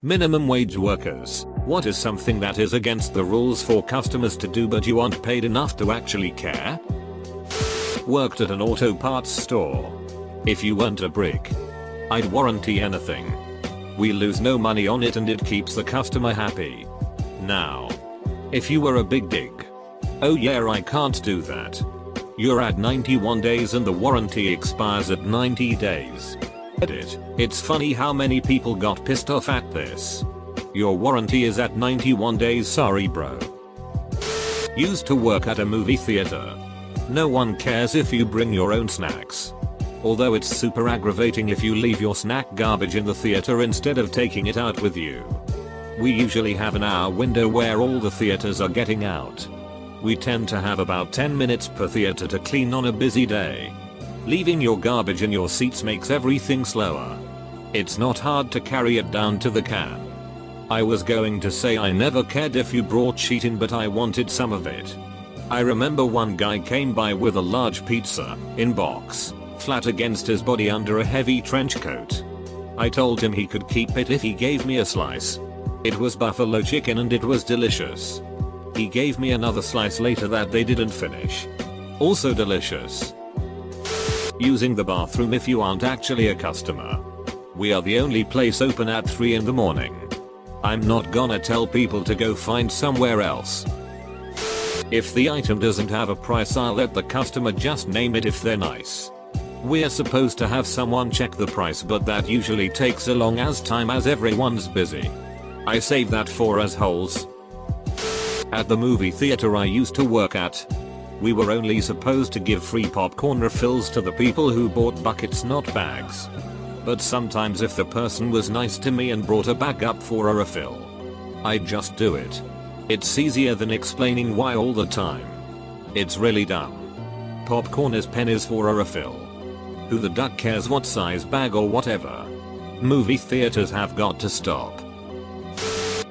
Minimum wage workers. What is something that is against the rules for customers to do but you aren't paid enough to actually care? Worked at an auto parts store. If you weren't a brick, I'd warranty anything. We lose no money on it and it keeps the customer happy. Now, if you were a big dig. Oh yeah, I can't do that. You're at 91 days and the warranty expires at 90 days. Edit. It's funny how many people got pissed off at this. Your warranty is at 91 days, sorry bro. Used to work at a movie theater. No one cares if you bring your own snacks. Although it's super aggravating if you leave your snack garbage in the theater instead of taking it out with you. We usually have an hour window where all the theaters are getting out. We tend to have about 10 minutes per theater to clean on a busy day. Leaving your garbage in your seats makes everything slower. It's not hard to carry it down to the can. I was going to say I never cared if you brought shit in, but I wanted some of it. I remember one guy came by with a large pizza, in box, flat against his body under a heavy trench coat. I told him he could keep it if he gave me a slice. It was buffalo chicken and it was delicious. He gave me another slice later that they didn't finish. Also delicious. Using the bathroom if you aren't actually a customer. We are the only place open at 3 in the morning. I'm not gonna tell people to go find somewhere else. If the item doesn't have a price, I'll let the customer just name it if they're nice. We're supposed to have someone check the price, but that usually takes a long as time as everyone's busy. I save that for us holes. At the movie theater I used to work at, we were only supposed to give free popcorn refills to the people who bought buckets, not bags. But sometimes if the person was nice to me and brought a bag up for a refill, I'd just do it. It's easier than explaining why all the time. It's really dumb. Popcorn is pennies for a refill. Who the duck cares what size bag or whatever? Movie theaters have got to stop.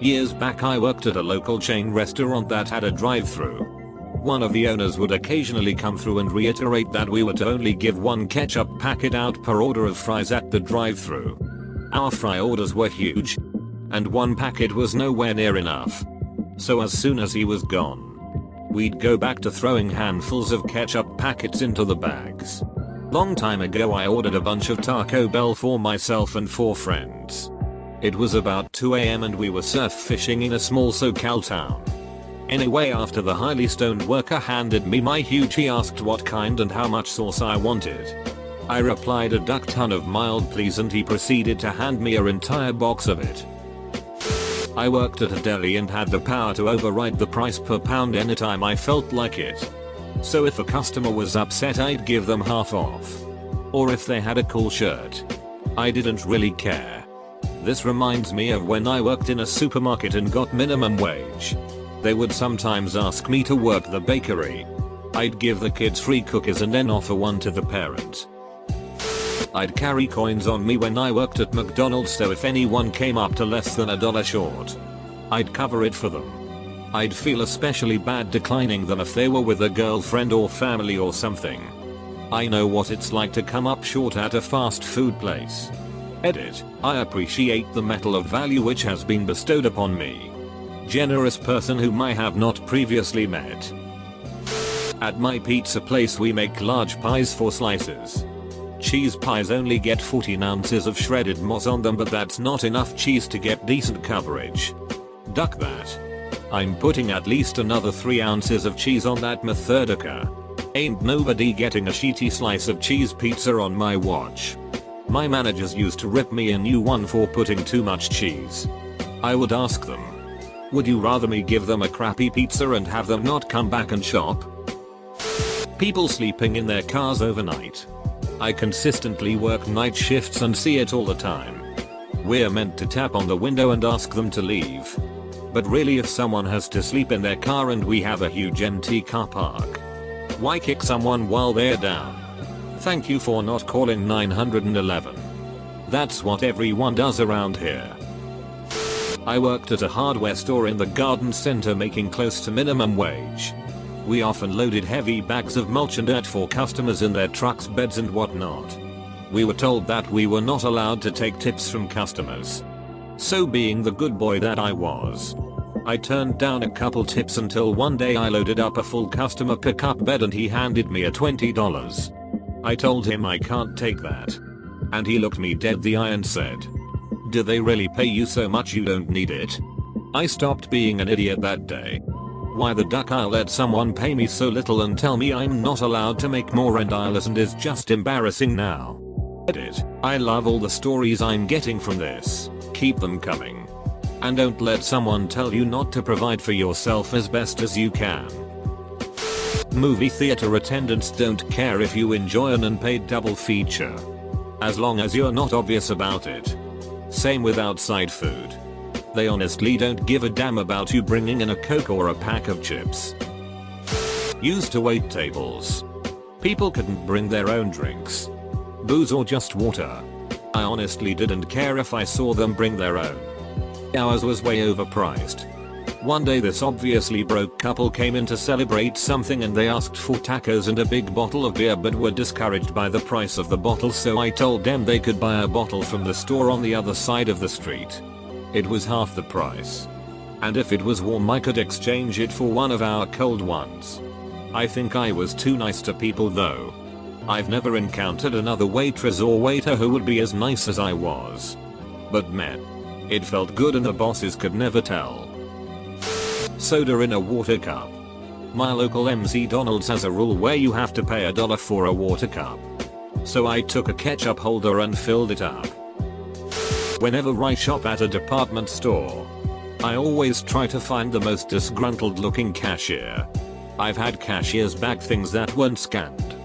Years back I worked at a local chain restaurant that had a drive-thru. One of the owners would occasionally come through and reiterate that we were to only give one ketchup packet out per order of fries at the drive-thru. Our fry orders were huge, and one packet was nowhere near enough. So as soon as he was gone, we'd go back to throwing handfuls of ketchup packets into the bags. Long time ago I ordered a bunch of Taco Bell for myself and 4 friends. It was about 2 AM and we were surf fishing in a small SoCal town. Anyway, after the highly stoned worker handed me my huge, he asked what kind and how much sauce I wanted. I replied a duck ton of mild please, and he proceeded to hand me an entire box of it. I worked at a deli and had the power to override the price per pound anytime I felt like it. So if a customer was upset I'd give them half off. Or if they had a cool shirt, I didn't really care. This reminds me of when I worked in a supermarket and got minimum wage. They would sometimes ask me to work the bakery. I'd give the kids free cookies and then offer one to the parent. I'd carry coins on me when I worked at McDonald's, so if anyone came up to less than $1 short, I'd cover it for them. I'd feel especially bad declining them if they were with a girlfriend or family or something. I know what it's like to come up short at a fast food place. Edit. I appreciate the metal of value which has been bestowed upon me. Generous person whom I have not previously met. At my pizza place we make large pies for slices. Cheese pies only get 14 ounces of shredded moss on them, but that's not enough cheese to get decent coverage. Duck that. I'm putting at least another 3 ounces of cheese on that methodica. Ain't nobody getting a shitty slice of cheese pizza on my watch. My managers used to rip me a new one for putting too much cheese. I would ask them, would you rather me give them a crappy pizza and have them not come back and shop? People sleeping in their cars overnight. I consistently work night shifts and see it all the time. We're meant to tap on the window and ask them to leave. But really, if someone has to sleep in their car and we have a huge empty car park, why kick someone while they're down? Thank you for not calling 911. That's what everyone does around here. I worked at a hardware store in the garden center making close to minimum wage. We often loaded heavy bags of mulch and dirt for customers in their trucks, beds and whatnot. We were told that we were not allowed to take tips from customers. So being the good boy that I was, I turned down a couple tips until one day I loaded up a full customer pickup bed and he handed me a $20. I told him I can't take that. And he looked me dead the eye and said, "Do they really pay you so much you don't need it?" I stopped being an idiot that day. Why the duck I'll let someone pay me so little and tell me I'm not allowed to make more and I'll listen is just embarrassing now. Edit. I love all the stories I'm getting from this. Keep them coming. And don't let someone tell you not to provide for yourself as best as you can. Movie theater attendants don't care if you enjoy an unpaid double feature, as long as you're not obvious about it. Same with outside food. They honestly don't give a damn about you bringing in a Coke or a pack of chips. Used to wait tables. People couldn't bring their own drinks, booze or just water. I honestly didn't care if I saw them bring their own. Ours was way overpriced. One day this obviously broke couple came in to celebrate something and they asked for tacos and a big bottle of beer but were discouraged by the price of the bottle, so I told them they could buy a bottle from the store on the other side of the street. It was half the price. And if it was warm I could exchange it for one of our cold ones. I think I was too nice to people though. I've never encountered another waitress or waiter who would be as nice as I was. But man, it felt good and the bosses could never tell. Soda in a water cup. My local MC Donald's has a rule where you have to pay $1 for a water cup. So I took a ketchup holder and filled it up. Whenever I shop at a department store, I always try to find the most disgruntled looking cashier. I've had cashiers bag things that weren't scanned.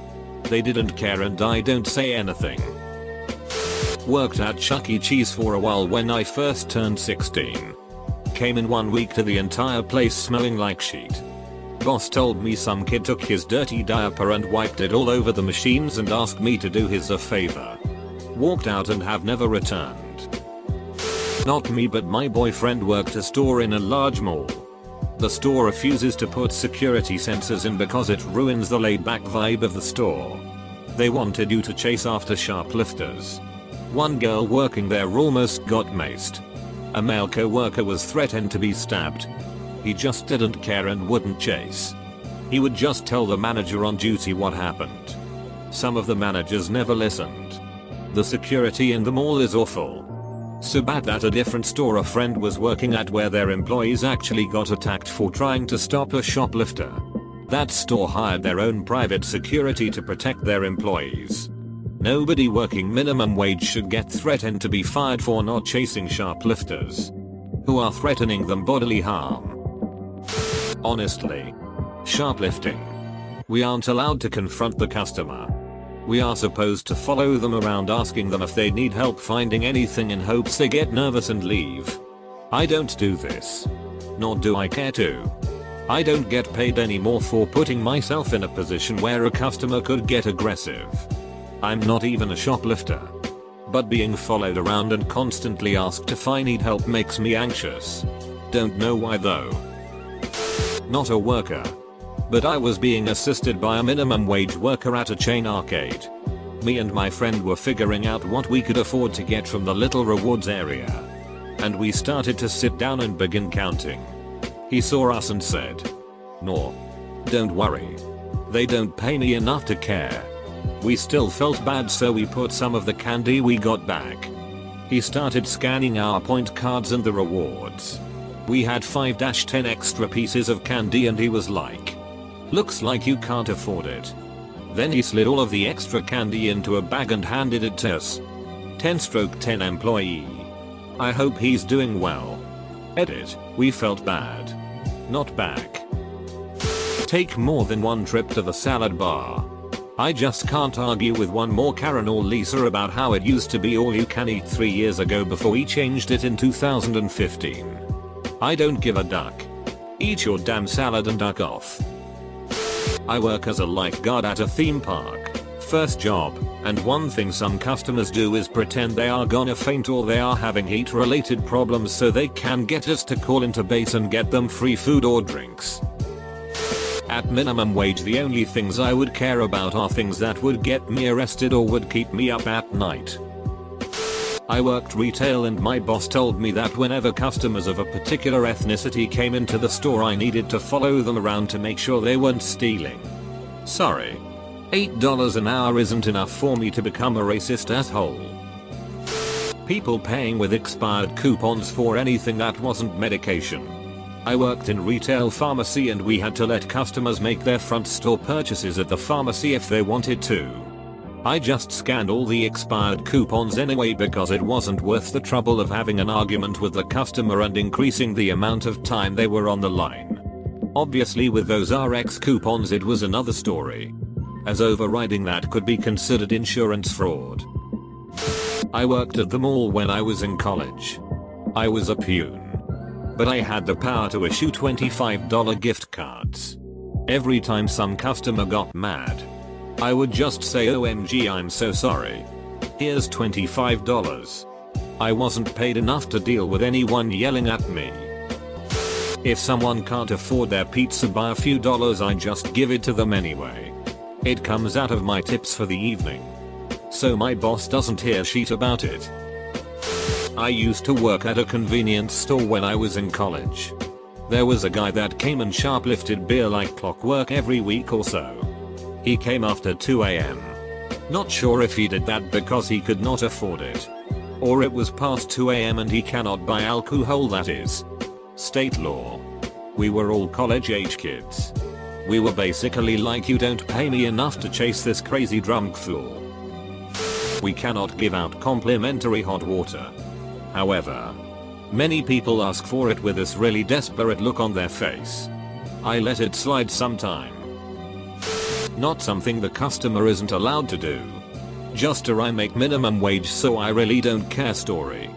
They didn't care and I don't say anything. Worked at Chuck E. Cheese for a while when I first turned 16. Came in one week to the entire place smelling like shit. Boss told me some kid took his dirty diaper and wiped it all over the machines and asked me to do his a favor. Walked out and have never returned. Not me, but my boyfriend worked a store in a large mall. The store refuses to put security sensors in because it ruins the laid back vibe of the store. They wanted you to chase after shoplifters. One girl working there almost got maced. A male co-worker was threatened to be stabbed. He just didn't care and wouldn't chase. He would just tell the manager on duty what happened. Some of the managers never listened. The security in the mall is awful. So bad that a different store a friend was working at where their employees actually got attacked for trying to stop a shoplifter. That store hired their own private security to protect their employees. Nobody working minimum wage should get threatened to be fired for not chasing shoplifters who are threatening them bodily harm. Honestly, shoplifting. We aren't allowed to confront the customer. We are supposed to follow them around asking them if they need help finding anything in hopes they get nervous and leave. I don't do this. Nor do I care to. I don't get paid anymore for putting myself in a position where a customer could get aggressive. I'm not even a shoplifter. But being followed around and constantly asked if I need help makes me anxious. Don't know why though. Not a worker. But I was being assisted by a minimum wage worker at a chain arcade. Me and my friend were figuring out what we could afford to get from the little rewards area. And we started to sit down and begin counting. He saw us and said, "No. Don't worry. They don't pay me enough to care." We still felt bad, so we put some of the candy we got back. He started scanning our point cards and the rewards. We had 5-10 extra pieces of candy and he was like, "Looks like you can't afford it." Then he slid all of the extra candy into a bag and handed it to us. 10/10 employee. I hope he's doing well. Edit. We felt bad. Not back. Take more than one trip to the salad bar. I just can't argue with one more Karen or Lisa about how it used to be all you can eat 3 years ago before he changed it in 2015. I don't give a duck. Eat your damn salad and duck off. I work as a lifeguard at a theme park. First job, and one thing some customers do is pretend they are gonna faint or they are having heat related problems so they can get us to call into base and get them free food or drinks. At minimum wage, the only things I would care about are things that would get me arrested or would keep me up at night. I worked retail and my boss told me that whenever customers of a particular ethnicity came into the store I needed to follow them around to make sure they weren't stealing. Sorry. $8 an hour isn't enough for me to become a racist asshole. People paying with expired coupons for anything that wasn't medication. I worked in retail pharmacy and we had to let customers make their front store purchases at the pharmacy if they wanted to. I just scanned all the expired coupons anyway because it wasn't worth the trouble of having an argument with the customer and increasing the amount of time they were on the line. Obviously with those RX coupons it was another story, as overriding that could be considered insurance fraud. I worked at the mall when I was in college. I was a peon, but I had the power to issue $25 gift cards. Every time some customer got mad, I would just say OMG I'm so sorry. Here's $25. I wasn't paid enough to deal with anyone yelling at me. If someone can't afford their pizza by a few dollars I just give it to them anyway. It comes out of my tips for the evening, so my boss doesn't hear shit about it. I used to work at a convenience store when I was in college. There was a guy that came and shoplifted beer like clockwork every week or so. He came after 2 AM. Not sure if he did that because he could not afford it, or it was past 2 AM and he cannot buy alcohol, that is state law. We were all college age kids. We were basically like, you don't pay me enough to chase this crazy drunk fool. We cannot give out complimentary hot water. However, many people ask for it with this really desperate look on their face. I let it slide sometime. Not something the customer isn't allowed to do. Just a I make minimum wage so I really don't care story.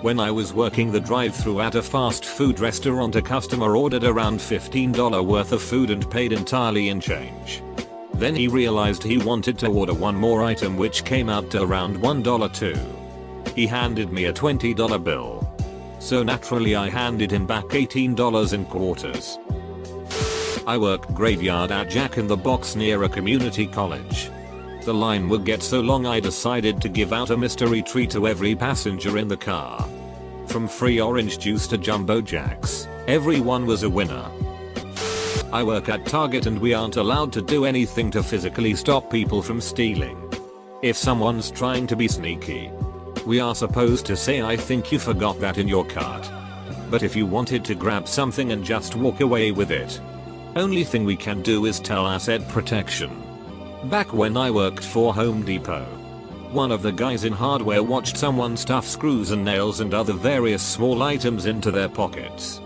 When I was working the drive-thru at a fast food restaurant, a customer ordered around $15 worth of food and paid entirely in change. Then he realized he wanted to order one more item which came out to around $1 too. He handed me a $20 bill. So naturally I handed him back $18 in quarters. I worked graveyard at Jack in the Box near a community college. The line would get so long I decided to give out a mystery treat to every passenger in the car. From free orange juice to jumbo jacks, everyone was a winner. I work at Target and we aren't allowed to do anything to physically stop people from stealing. If someone's trying to be sneaky, we are supposed to say I think you forgot that in your cart. But if you wanted to grab something and just walk away with it, only thing we can do is tell asset protection. Back when I worked for Home Depot, one of the guys in hardware watched someone stuff screws and nails and other various small items into their pockets.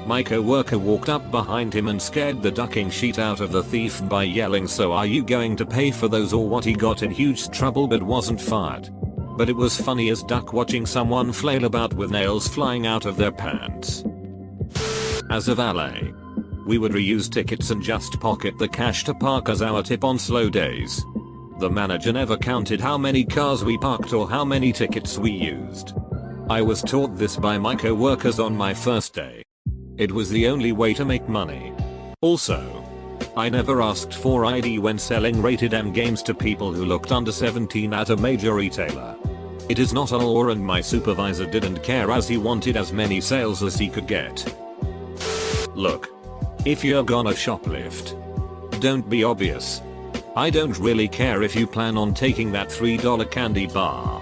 My coworker walked up behind him and scared the ducking shit out of the thief by yelling, "So are you going to pay for those or what?" He got in huge trouble but wasn't fired. But it was funny as duck watching someone flail about with nails flying out of their pants. As a valet, we would reuse tickets and just pocket the cash to park as our tip on slow days. The manager never counted how many cars we parked or how many tickets we used. I was taught this by my co-workers on my first day. It was the only way to make money. Also, I never asked for ID when selling rated M games to people who looked under 17 at a major retailer. It is not a law and my supervisor didn't care as he wanted as many sales as he could get. Look, if you're gonna shoplift, don't be obvious. I don't really care if you plan on taking that $3 candy bar,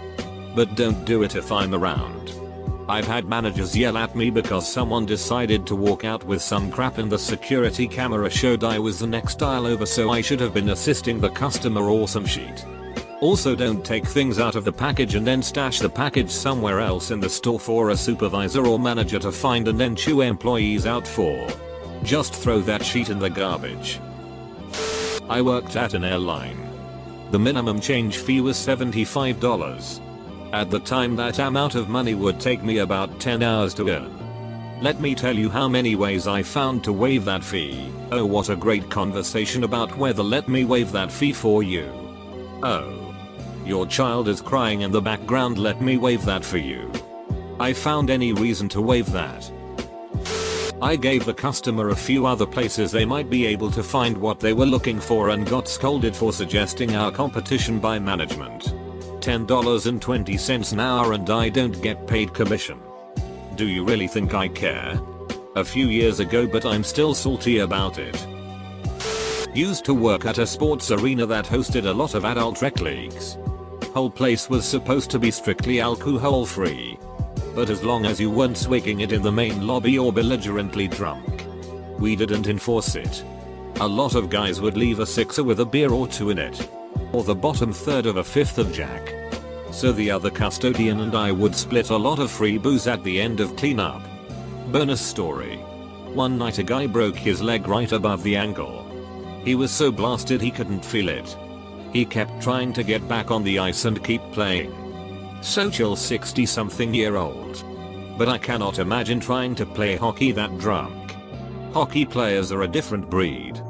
but don't do it if I'm around. I've had managers yell at me because someone decided to walk out with some crap and the security camera showed I was the next aisle over, so I should have been assisting the customer or some shit. Also, don't take things out of the package and then stash the package somewhere else in the store for a supervisor or manager to find and then chew employees out for. Just throw that shit in the garbage. I worked at an airline. The minimum change fee was $75. At the time that amount of money would take me about 10 hours to earn. Let me tell you how many ways I found to waive that fee. Oh, what a great conversation about whether let me waive that fee for you. Oh, your child is crying in the background, let me waive that for you. I found any reason to waive that. I gave the customer a few other places they might be able to find what they were looking for and got scolded for suggesting our competition by management. $10.20 an hour and I don't get paid commission. Do you really think I care? A few years ago, but I'm still salty about it. Used to work at a sports arena that hosted a lot of adult rec leagues. Whole place was supposed to be strictly alcohol free. But as long as you weren't swigging it in the main lobby or belligerently drunk, we didn't enforce it. A lot of guys would leave a sixer with a beer or two in it, or the bottom third of a fifth of Jack. So the other custodian and I would split a lot of free booze at the end of cleanup. Bonus story. One night a guy broke his leg right above the ankle. He was so blasted he couldn't feel it. He kept trying to get back on the ice and keep playing. So chill 60-something-year-old. But I cannot imagine trying to play hockey that drunk. Hockey players are a different breed.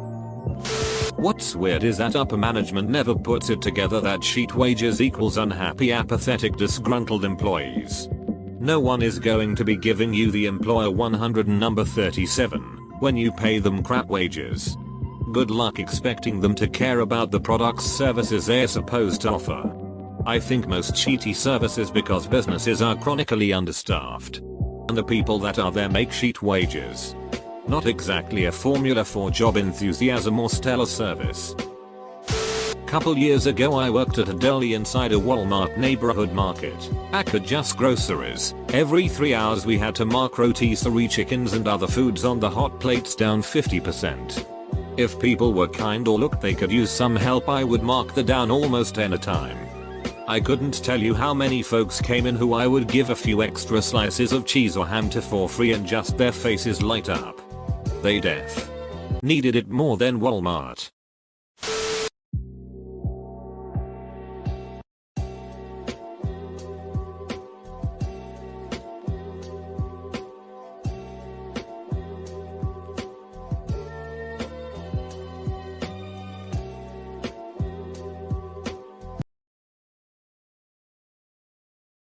What's weird is that upper management never puts it together that sheet wages equals unhappy, apathetic, disgruntled employees. No one is going to be giving you the employer 100 and number 37 when you pay them crap wages. Good luck expecting them to care about the products services they're supposed to offer. I think most sheety services because businesses are chronically understaffed. And the people that are there make sheet wages. Not exactly a formula for job enthusiasm or stellar service. Couple years ago I worked at a deli inside a Walmart neighborhood market. I could just groceries. Every 3 hours we had to mark rotisserie chickens and other foods on the hot plates down 50%. If people were kind or looked they could use some help, I would mark the down almost any time. I couldn't tell you how many folks came in who I would give a few extra slices of cheese or ham to for free and just their faces light up. They needed it more than Walmart.